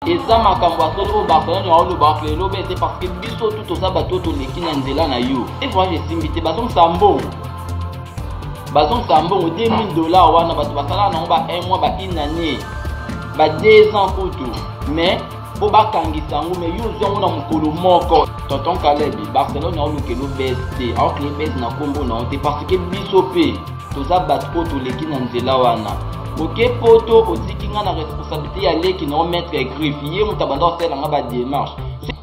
eza makambo asoki oyo Barcelone aoloba elobi ete parce que biso tu toza bato toleki na nzela na yo e voyage esimbi te bazongisa mbongo 2000 $ wana bato basalaka nango ba 1 mois ba une année ba 2 ans kutu mais po bakangisa yango mais yo ozwango na mokolo moko tonton Caleb Barcelone aoluka elobesi te aokele besi na nkombo na yo te parce que biso mpe toza bato po toleki na nzela wana oke poto otiki nga na responsabilité ya leki na omettre griffe ye moto abanda osalanga badémarche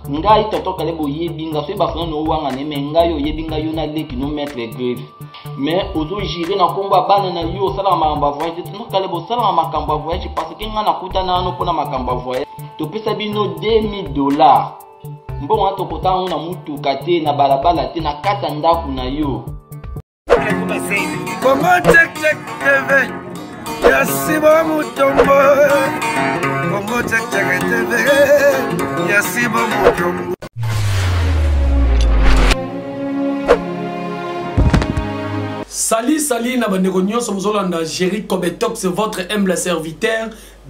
ngai tonton Caleb oyebi nga soki Barcelone owanga ne me ngai oyebi nga yo na leki no mettre griffe mais ozogire na nkombo ya bana na yo osalaka makambo ya voyage tonton Caleb osalaka makambo ya voyage parce que nga nakutana nano mpona makambo ya voyage topesa bino 2000 $. Mbongo wana tokotanga ngo na mutuka te na balabala te na kata ndako na yo Kongo check TV Yasibo Mutombo Kongo check TV Yasibo Mutombo. Salut na bandeko nyonso mozolanda Jerry Kobetox, c'est votre humble serviteur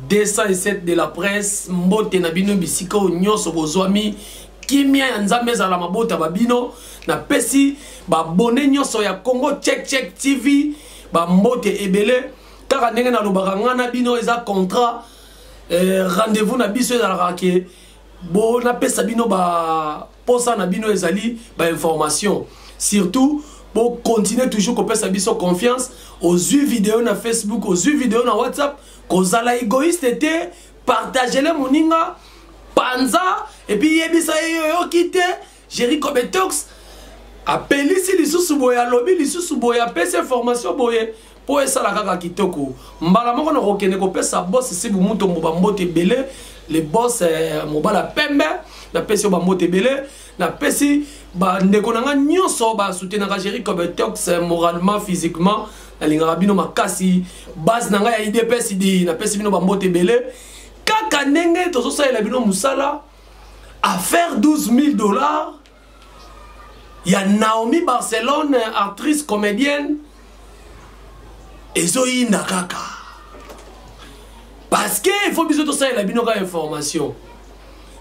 207 de la presse. Mbote na bino bisika nyonso bozwami kimia ya nzambe ezala mabota babino na pesi babone nyonso ya Congo Check TV ba mbote ebele kaka ndenge na lobaka ngana bino eza contrat rendez-vous na biso ezalaka ke bo na pesa bino ba posa na bino ezali ba information surtout pour continuer toujours qu'on pèse sa confiance aux yeux vidéo na Facebook, aux yeux vidéo na WhatsApp, qu'on a la égoïste été partager les moninga panza et puis yebisa yo quitté Jerry Kobetox appelé si les sous boya lobby les sous boya pèse formation boye pour ça la kaka kitoko mbala moko na kokene ko pèse sa boss si bu muto mboba mbote belé les boss mobala pembe na pèse ba mbote belé na pesi ba ndeko nanga nyonso ba soutenir Jerry Kobetox moralement physiquement na lingara bino makasi base nanga ya IDPS di na pesi bino ba mbote belé kaka ndenge tozo salela bino musala à faire 12 000 $. Ya Naomi Barcelone, actrice comédienne ezo yinda kaka parce que il faut biso to salela bino ka information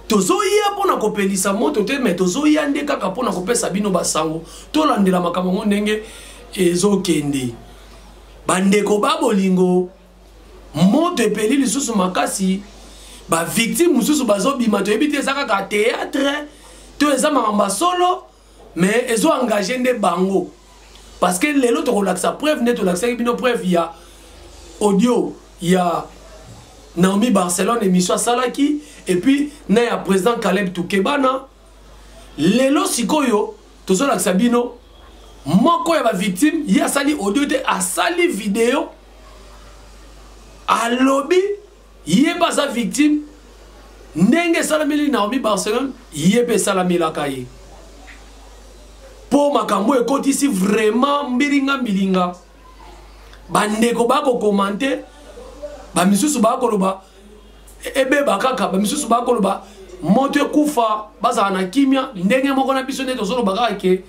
tozoya pona kopelisa moto te mais tozoya nde kaka pona kopesa bino basango tolandela makambo ndenge ezokende bandeko babolingo moto epeli lisusu makasi ba victime mususu bazobima toyebi te eza kaka théâtre to eza makambo solo mais ezo engagé nde bango parce que lelo tokolakisa preuve nde tolakisaki bino preuve ya audio ya Naomi Barcelone émission salaki et puis na ya président Caleb Toukebana lelo sikoyo tozo la sabino moko ya ba victime ya sali audio te asali vidéo a lobby yeba sa victime ndenge salameli Naomi Barcelone yebe salamela kaye po makambo ekoti ici vraiment mbilinga bandeko bako commenter ba misusu ba koloba ebe bakaka ba misusu ba koloba moto kufa baza na kimia ndenge moko na biso neto zolo bakake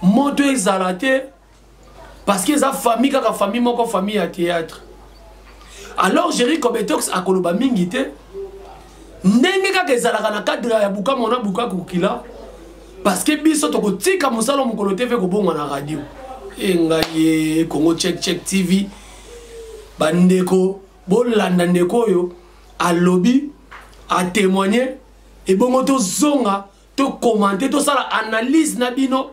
moto ezalate parce que za famille kaka famille moko famille ya théâtre alors Jerry Kobetox akoloba mingi te ndenge kaka ezalaka na cadre ya buka mona buka kukila parce que biso tokotika musalo mukolo TV ko bonga na radio engaye Congo Check TV bandeko bolanda ndeko yo a lobby a témoigner et bongo to zonga to commenter to sala analyse na bino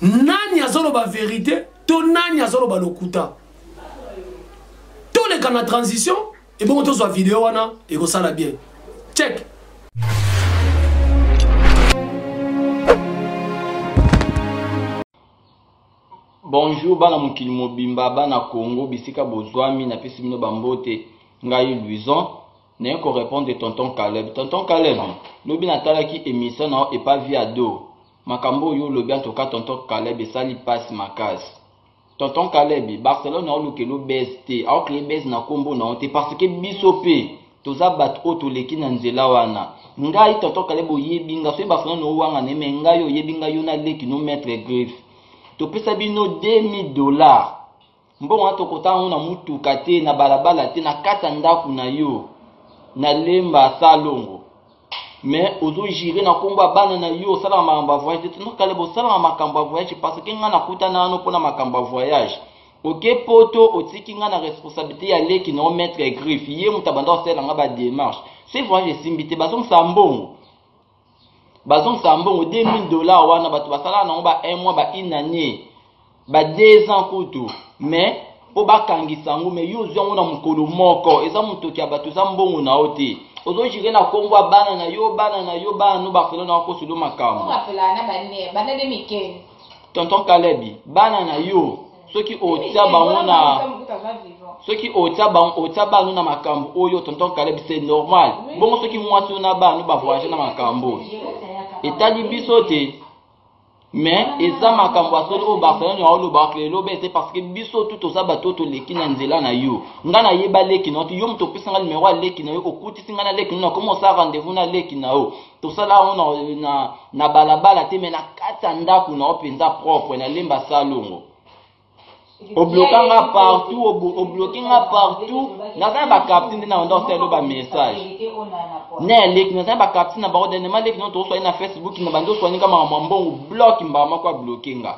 nani azolo ba vérité to nani azolo ba lokuta tous les cas na transition et bongo to zo vidéo wana et ko sala bien check. Bonjour bana mukili mobimba bana Congo bisika bozwami na pesi bino bambote ngai Luison na ko répondre tonton Caleb lobi na talaki émission na e pas via do makambo yo lobi en tout cas tonton Caleb sali passe makasi tonton Caleb Barcelone na lokelo best a créé best na kombo na te parce que biso pe toza bat o to leki na nzela wana ngai tonton Caleb oyebi nga so Barcelone no wanga ne me ngai oyebi nga yo na leki no mettre griffe to pesa bino 2000 $. Mbongo wana tokotanga ngo na mutuka te na balabala te na kata ndako na yo na lemba salongo mais ozo jire na komba bana na yo sala makamba voyage tino kale bo sala makamba voyage parce que ngana kuta na no pona makamba voyage ok poto otiki ngana responsabilité ya leki na mettre griffe ye mutabanda sala nga ba démarche c'est voyage simbité bazong sambongo 2000 dollars wana batu basala na ba 1 mois ba inanye ba 2 ans kutu mais po bakangisa ngo mais yo zongo na mukolo moko eza mutoki abatu za mbongo na oti ozo jire na kombo bana na yo no Barcelona ko sulo makambo bana de Mikel tonton Kalebi bana na yo soki otia bango na soki otia bango na makambo oyo tonton Kalebi c'est normal bongo soki mwatu na bana ba voyager na makambo etali biso te mais eza makambo asolo o Barcelona ya lo baklelo be c'est parce que biso tout oza bato to leki na nzela na yo ngana yeba leki no yo mto pesa ngal numéro leki na yo okuti singa na leki no comment ça rendez-vous na leki na yo to sala on na balabala te mais na kata ndaku na openza propre na lemba salongo obloquanga partout na ba captain na ndo selo ba message na leki na ba captain na ba ordonnement leki no to so na Facebook na bando so nika mambo block mbama kwa blockinga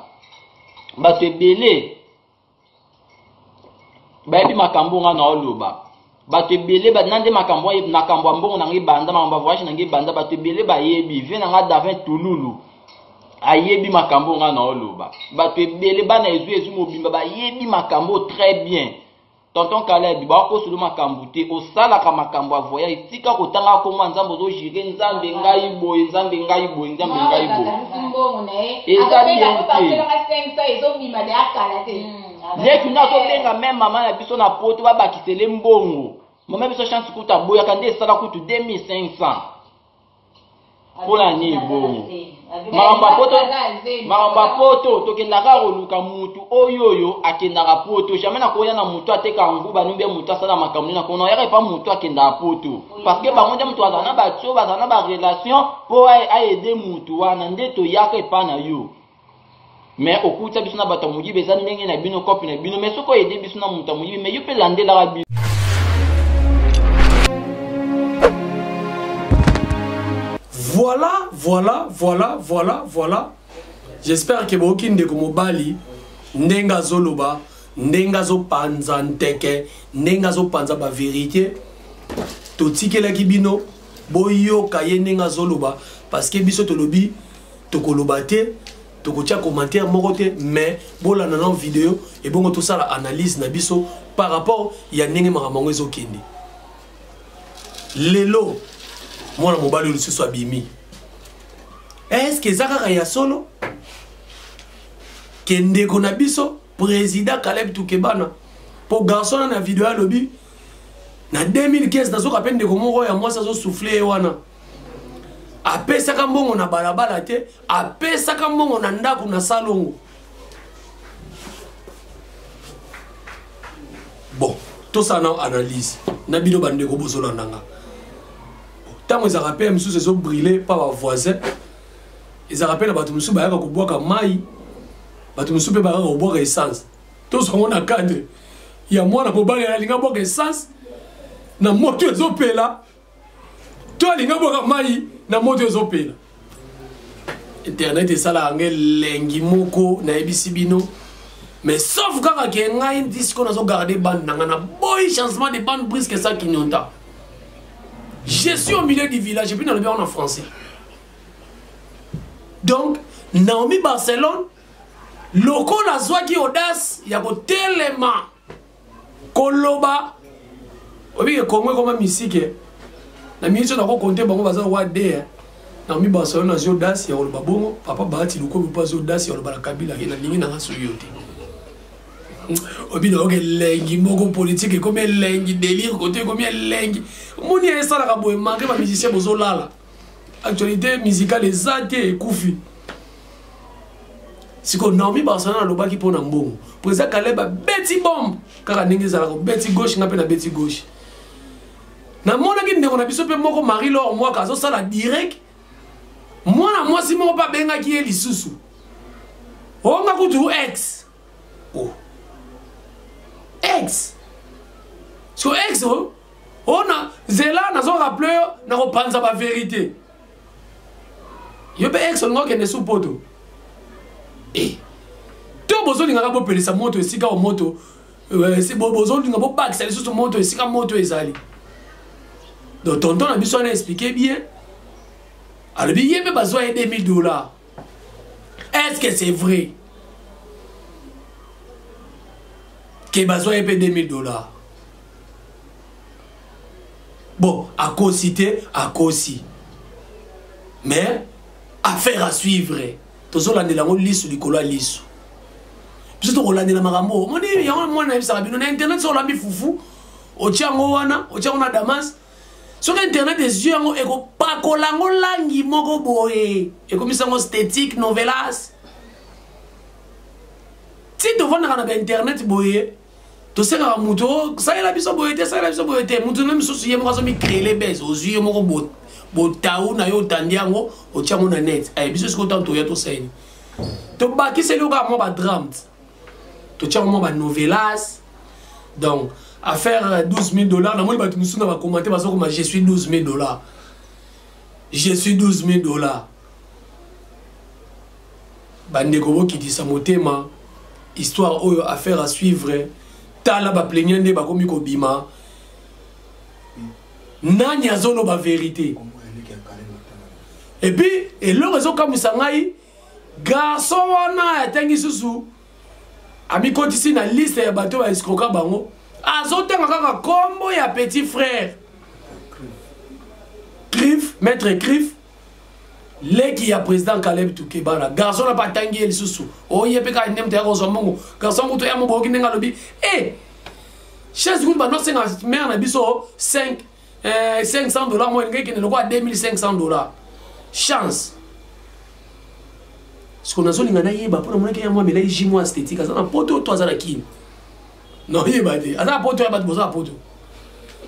ba te belé ba ebi makambo nga na oloba ba te belé ba nande makambo na kambo mbongo na ngibanda mamba voyage na ngibanda ba te belé ba yebi vena nga David Tululu ayebi makambo nga na oloba bato ebele bana ezu mobimba ba yebi makambo très bien tonton Kalebi ba ko sulu makambo te osala ka makambo avoya itika kotanga ko mwa nzambo zo jire nzambe ngai boye leki na so benga même mama na biso na poto ba bakisele mbongo mama biso chance kuta boya kande sala kutu 2500 Pola ni bongo. Maramba poto tokendaka koluka mutu oyoyo akendaka poto jamais na koya na mutu ateka nguba numbe mutu asala makambo na kono yaka pa mutu akenda poto parce que bango mutu azana ba tso bazana ba relation po aider mutu wana ndeto yaka pa na yo mais okuta biso na bato muji bezana ndenge na bino copie na bino mais soko aider biso na mutu muji mais yo pe landela ka biso. Voilà. J'espère que beaucoup de Mobali, Nenga Zoloba, Nenga zo panza nteke, Nenga zo panza ba vérité. Totike la kibino, boyo kaye Nenga Zoloba, parce que biso to lobi, to kolobate, to kotia commentaire morote, mais bola na non vidéo et bon tout ça la analyse na biso par rapport ya Nenge Maramango ezokende. Lelo moi na mobali le soit bimi. Est-ce que Zaka ya solo kende kona biso président Caleb Toukebana pour garçon na vidéo à lobby na 2015 nazo kapende ko moko ya mwasa zo souffler wana apesa ka mbongo na balabala te apesa ka mbongo na ndaku na salongo. Bon tout ça na analyse na bino bande ko bozola ndanga. Tant ils rappellent monsieur se brûlé par leurs voisins. Ils rappellent batu musu ba yaka ko boka mai. Batu musu pe ba yaka ko boka essence. Tous on a cadre. Il y a moi na ko ba ya linga boka essence. Na moto ezopela. Toi linga boka mai na moto ezopela. Internet esala ngel lengi moko na ebisi bino. Mais sauf kaka ke ngai disco na zo garder bande na boy changement de bande brisque ça qui nyonta. Je suis au milieu du village, et puis dans le bureau en français. Donc, Naomi Barcelone, loko la zwa ki audace, ya ko telema, koloba, obi ke komwe koma misike, na ministre na ko konte bango baza wade, Naomi Barcelone na zwa audace, ya koloba bongo, papa bahati loko pa zwa audace, ya koloba la kabila, ya lingi na rasu yote. Obi na oke lengi moko politique comme lengi délire côté comme lengi moni esa la kabo manqué ba musicien bozo lala actualité musicale ezate kufi siko Naomi Barcelone loba ki pona mbongo président Caleb beti bombe kaka ndenge za ko beti gauche na pe na beti gauche na mona ki ndeko na biso pe moko Marie Laure moi kazo sala direct moi si moko pa benga ki eli susu on nga kutu ex oh ex so ex On a zela nazo rappelé na ko panza ba vérité. Yo be ex ngo ke ne sous poto. Eh. To bozo linga bo pelisa moto esika o moto. C'est bozo linga bo back ça sous moto esika moto ezali. Donc tonton a besoin d'expliquer bien. Alors bien il y a besoin de $2000. Est-ce que c'est vrai? Que besoin de $2000. Bon, à cause cité, à cause si. Mais, affaire à suivre. Tout ça, on a lisse du colo à lisse. Puis, on a marambo. On dit, on a internet sur l'ami foufou. Au Tchangoana, au Tchangona Damas. Sur internet, des yeux, on a pas colango langi moko boé. Et comme ça, on esthétique, novelas. Si tu vois dans internet boé. Tu sais que muto ça il a besoin boyete ça il a besoin boyete muto même souci yemo kazo mi créer les bases aux yeux moko botaou na yo tandiango o tiamo na net ay biso ko tanto ya to saini to ba ki c'est le gars mo ba drame to tiamo mo ba novelas donc à faire $12,000 na moi ba tu musuna ba commenter ba so je suis $12,000 je suis $12,000 bande ko ki dit ça motema histoire oyo affaire à suivre. Tala ba plaignande ba komi ko bima nani azono ba vérité et puis et le réseau comme sangai garçon wana atengi susu ami kotisi na liste ya bato ba escroka bango azotenga kaka kombo ya petit frère Crif maître Crif leki ya président Caleb Toukebana garçon na patangi el susu o yepe ka ndem te ko zomongo garçon ko to ya mo boki nenga lobi chaise goumba no senga mère na biso $500 moi ngeki ne lokwa $2,500 chance ce qu'on a zo lingana yeba pour mon ya moi melai jimo esthétique azana poto to azana kini non yeba de azana poto ya bat boza poto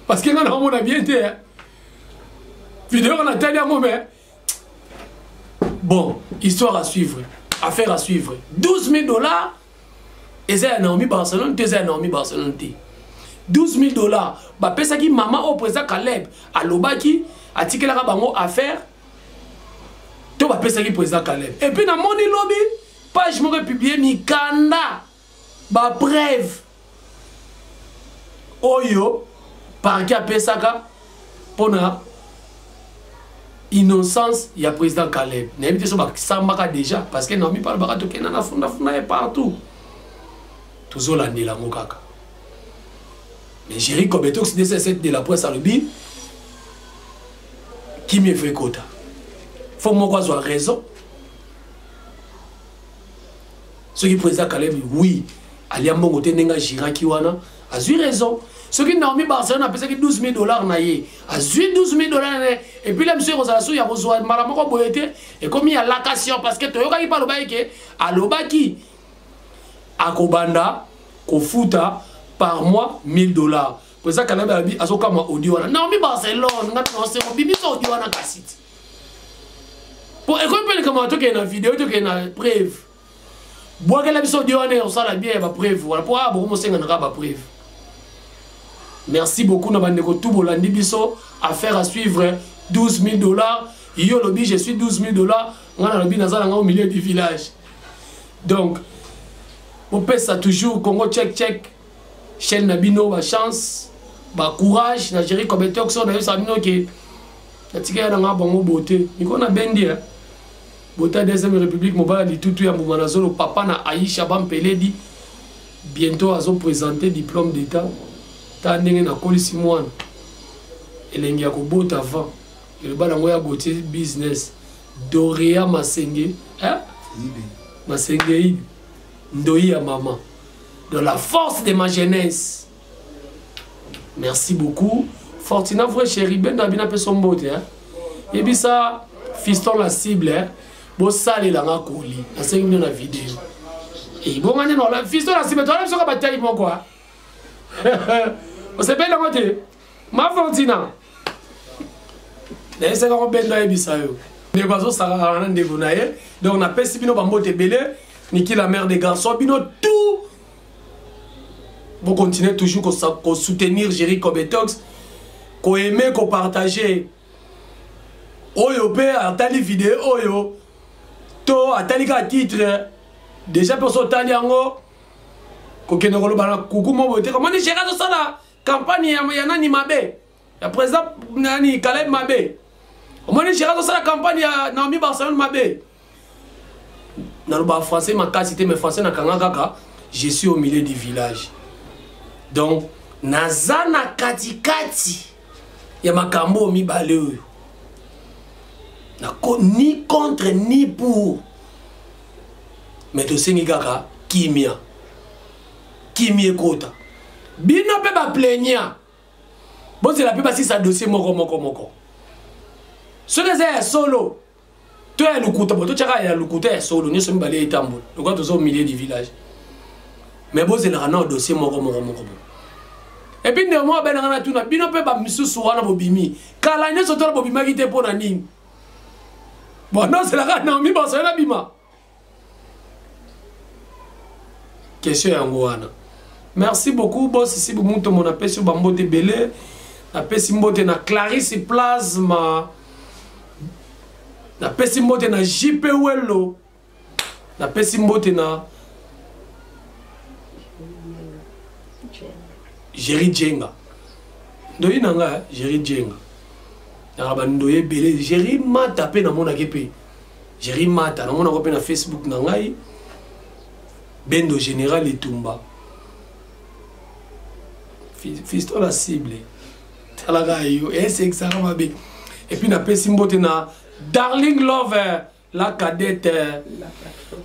parce que ngana mo na bien te vidéo on a télé à moi mais bon, histoire à suivre, affaire à suivre. $12,000, et c'est un Naomi Barcelone, c'est un Naomi Barcelone. $12,000, bah, pesa qui maman au président Caleb, à l'obaki, à ticket la rabango affaire, tu vas pesa qui président Caleb. Et puis dans mon lobby, page m'aurait publié Mikanda, bah, bref. Oyo, par qui a pesa pour na. Innocence, il y a président Caleb. N'importe ce que ça m'a déjà parce que Naomi parle barato que nana funda partout. Toujours l'année la mokaka. Mais Jerry Kobetox de la presse à l'obi qui me fait quota. Faut moi avoir raison. Ce qui président Caleb oui, Aliam Mongote nenga Jiraki wana a eu raison. Ce qui Naomi Barcelone a payé $12,000 naïe. A eu $12,000 et puis là monsieur Rosalasou il a reçu malamoko boyete et comme il y a l'occasion parce que toyoka ki palo baike a lobaki a kobanda ko futa par mois $1,000. Pour ça quand même azoka ma audio wana Naomi Barcelone ngati se bibi so audio wana kasite. Pour écouter comment to ke na vidéo to ke na preuve. Bois que la biso audio wana on sala bien ba preuve voilà pour abo mo senga na ba preuve. Merci beaucoup, Nabandeko Toubo Landibiso. Affaire à suivre $12,000. Yo lobby, je suis $12,000. On a lobby au milieu du village. Donc, on peut ça toujours. Congo check. Chaîne Nabino, ma chance, ma courage. Nigérie comme Etoxo, n'a eu ça qui. La tique a un bon beauté. Il qu'on a bendi. Beauté deuxième République, mon père dit tout à Moumanazolo. Papa na Aïcha Bampeledi. Bientôt, à son présenter diplôme d'état. Tandenge na kolisi mwana elengi ya kobota avant elobana ngoya gote business Doria Masenge hein Masenge Ndoi ya maman de la force de ma jeunesse. Merci beaucoup Fortina vrai chéri ben dabina pe sombote hein et puis ça fiston la cible hein bo sale la ngakoli na 5 minutes na vidéo et bon ngane non la fiston la cible toi la soka batali mon quoi. On s'appelle la moitié. Ma Fortina. D'ailleurs, c'est quand on bête dans les bissailles. Les oiseaux, ça va rien de vous naïe. Donc, on appelle si bino bambo te belé. Niki la mère des garçons. Bino tout. Vous continuez toujours à soutenir Jerry Kobetox. ko aimer ko partager oyo pe atali vidéo oyo to atali ka titre déjà personne tali yango ko kende ko lobana kuku mo bote comment ni gérant ça la campagne ya nani mabe ya président nani Caleb mabe comment ni gérant ça la campagne ya Naomi Barcelone mabe na le français ma cité mais français na kanga kaka je suis au milieu du village donc nazana katikati ya makambo mibale oyo ni contre ni pour mais tosengi kaka kimia ekota bino pe ba plaignant bozela pe basisa dossier moko soki eza ya solo to ya lukuta bo totyaka ya lukuta ya solo nyonso mibale etambola lokwa toza au milieu du village mais bozelaka na dossier moko et puis nde mo benanga na tuna bino pe ba misusu wana bobimi kala nyonso tona bobimaki te mpo na nini bon non c'est la Naomi Barcelone bima question yango wana. Merci beaucoup boss ici bumuntu mon appel sur bambote belé appel simbote na Clarisse Plasma na pesi mbote na JP Wello na pesi mbote na Jerry Djenga ndoyi nanga Jerry Djenga na bandoye belé Jerry mata pe na mona kepe Jerry mata na mona ko pe na Facebook na ngai Bendo Général Etumba Fiston la cible Talagayo et c'est que ça va bien et puis na pesi mbote na Darling Lover la cadette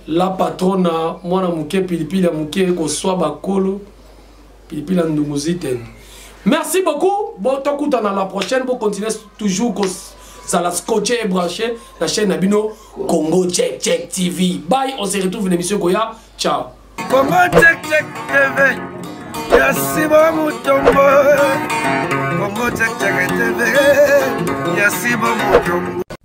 la patronne mwana muke pilipili ya muke ko swa bakolo pilipili ndunguziten. Merci beaucoup. Bon tokuta na la prochaine pour continuer toujours ko ça la scotcher et brancher la chaîne Nabino Congo Check TV. Bye, on se retrouve dans l'émission Koya. Ciao. Congo Check TV. Yasi Mutombo. Congo Check TV. Yasi Mutombo.